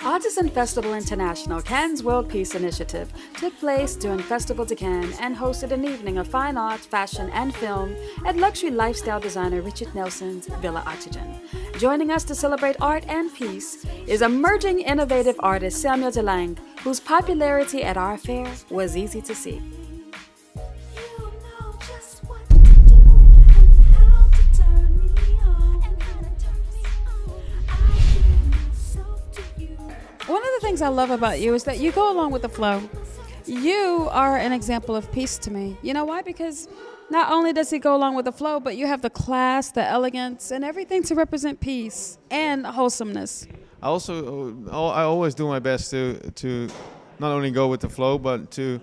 Artisan Festival International, Cannes World Peace Initiative, took place during Festival de Cannes and hosted an evening of fine art, fashion, and film at luxury lifestyle designer Richard Nelson's Villa Artisan. Joining us to celebrate art and peace is emerging innovative artist Samuel De Lange, whose popularity at our fair was easy to see. One of the things I love about you is that you go along with the flow. You are an example of peace to me. You know why? Because not only does he go along with the flow, but you have the class, the elegance, and everything to represent peace and wholesomeness. I always do my best to not only go with the flow, but to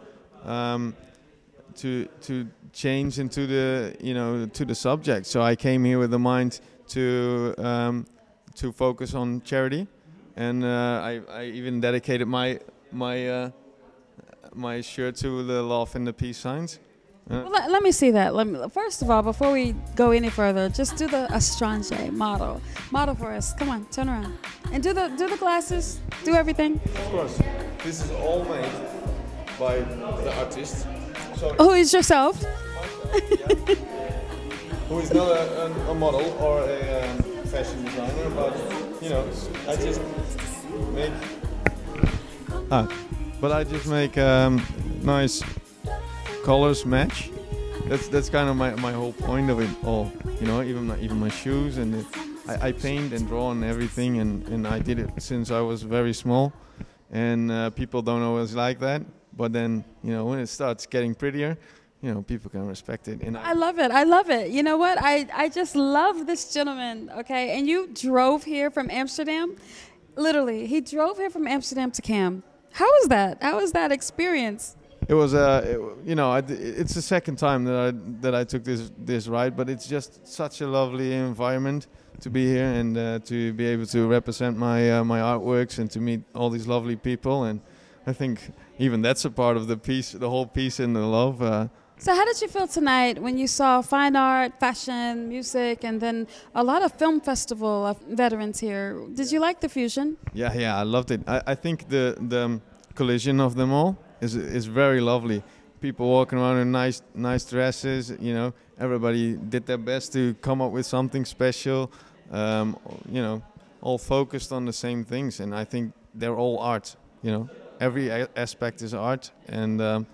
change into the subject. So I came here with the mind to focus on charity. And I even dedicated my shirt to the love and the peace signs. Well, let me see that. First of all, before we go any further, just do the Astrange model for us. Come on, turn around, and do the glasses. Do everything. Of course, this is all made by the artist. So who is yourself? Myself, yeah. Who is not a model or a fashion designer, but I just make nice colors match. That's kind of my whole point of it all. Even my shoes, and I paint and draw and everything, and I did it since I was very small. And people don't always like that, but then when it starts getting prettier, people can respect it. And I love it. I love it. You know what? I just love this gentleman, okay? And you drove here from Amsterdam. Literally, he drove here from Amsterdam to Cannes. How was that? How was that experience? It was, it's the second time that I took this ride, but it's just such a lovely environment to be here and to be able to represent my artworks and to meet all these lovely people. And I think even that's a part of the peace, the whole peace and the love. So how did you feel tonight when you saw fine art, fashion, music, and then a lot of film festival veterans here? Did you like the fusion? Yeah, I loved it. I think the collision of them all is very lovely. People walking around in nice dresses. Everybody did their best to come up with something special. All focused on the same things, and I think they're all art. Every aspect is art, and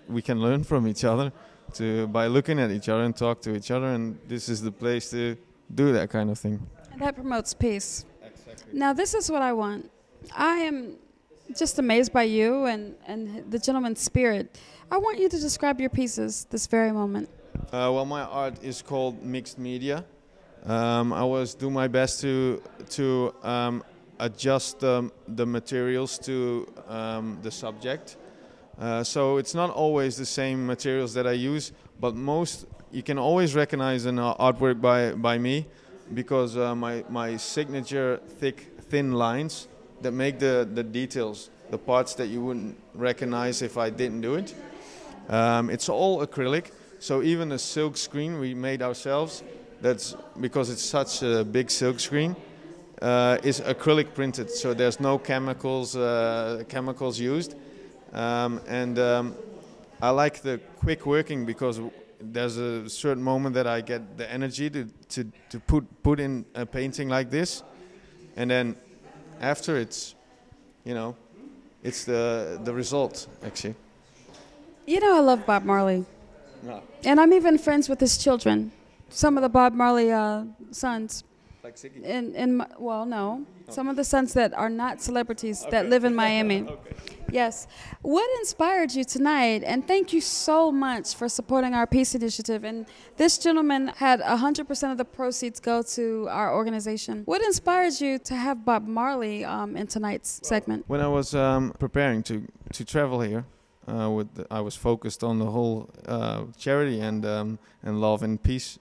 we can learn from each other by looking at each other and talk to each other, and this is the place to do that kind of thing. And that promotes peace. Exactly. Now this is what I want. I am just amazed by you and the gentleman's spirit. I want you to describe your pieces this very moment. Well, my art is called mixed media. I always do my best to adjust the materials to the subject. So it's not always the same materials that I use, but you can always recognize an artwork by me because my signature thin lines that make the details, the parts that you wouldn't recognize if I didn't do it. It's all acrylic, so even the silk screen we made ourselves, that's because it's such a big silk screen, is acrylic printed, so there's no chemicals used. I like the quick working because there's a certain moment that I get the energy to put in a painting like this, and then after it's the result actually. I love Bob Marley. No. And I'm even friends with his children, some of the Bob Marley sons. Like Ziggy? No. Some of the sons that are not celebrities that live in Miami. Okay. Yes. What inspired you tonight? And thank you so much for supporting our peace initiative. And this gentleman had 100% of the proceeds go to our organization. What inspired you to have Bob Marley in tonight's segment? When I was preparing to travel here, I was focused on the whole charity and love and peace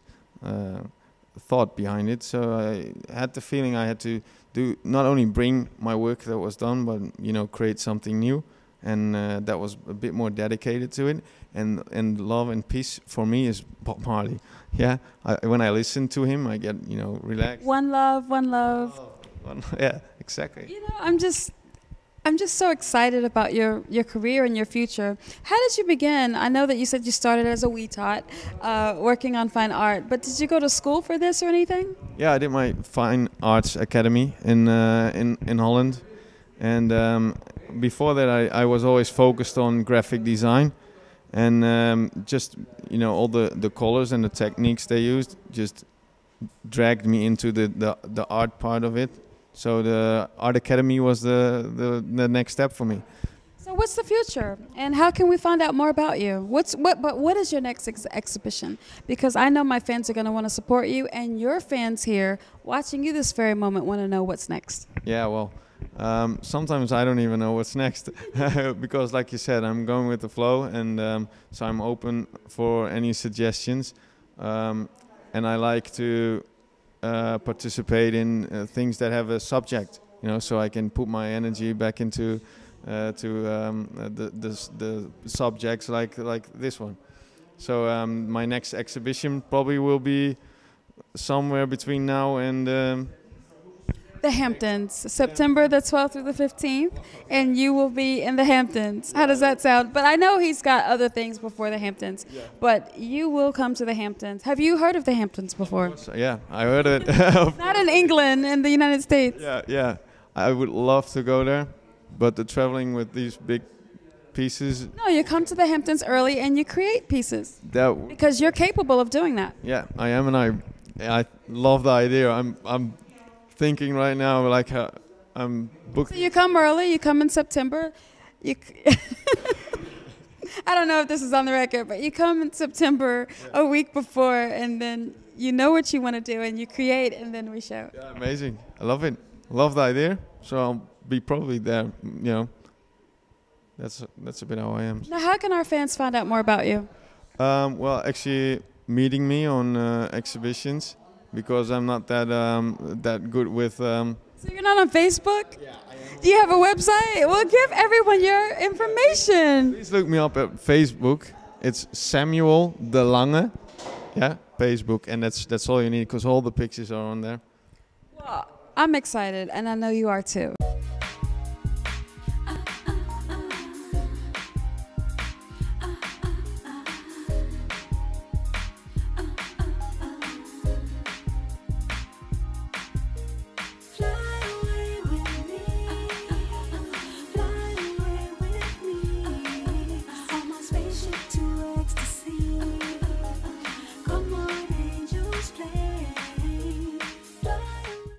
thought behind it. So I had the feeling I had to not only bring my work that was done, but create something new, and that was a bit more dedicated to it. And love and peace for me is Bob Marley. Yeah, when I listen to him, I get relaxed. One love, one love. Well, yeah, exactly. You know, I'm just so excited about your career and your future. How did you begin? I know that you said you started as a wee tot, working on fine art, but did you go to school for this or anything? Yeah, I did my fine arts academy in Holland, and before that I was always focused on graphic design, and just all the colors and the techniques they used just dragged me into the art part of it. So the art academy was the next step for me. So what's the future, and how can we find out more about you? What is your next exhibition? Because I know my fans are going to want to support you, and your fans here watching you this very moment want to know what's next. Yeah, well, sometimes I don't even know what's next because, like you said, I'm going with the flow, and so I'm open for any suggestions, and I like to participate in things that have a subject, so I can put my energy back into the subjects like this one. So my next exhibition probably will be somewhere between now and The Hamptons, September the 12th through the 15th, and you will be in the Hamptons. How does that sound? But I know he's got other things before the Hamptons, but you will come to the Hamptons. Have you heard of the Hamptons before? Yeah, I heard it. Not in England, in the United States. Yeah. I would love to go there, but the traveling with these big pieces. No, you come to the Hamptons early and you create pieces because you're capable of doing that. Yeah, I am, and I love the idea. I'm thinking right now, like I'm booked. So you come early. You come in September. I don't know if this is on the record, but you come in September a week before, and then you know what you want to do, and you create, and then we show. Yeah, amazing. I love it. Love the idea. So I'll be probably there. That's a bit how I am. Now, how can our fans find out more about you? Well, actually, meeting me on exhibitions, because I'm not that good with. So you're not on Facebook? Yeah, I am. Do you have a website? Well, give everyone your information. Please look me up at Facebook. It's Samuel De Lange. Yeah, Facebook, and that's all you need, because all the pictures are on there. Well, I'm excited, and I know you are too.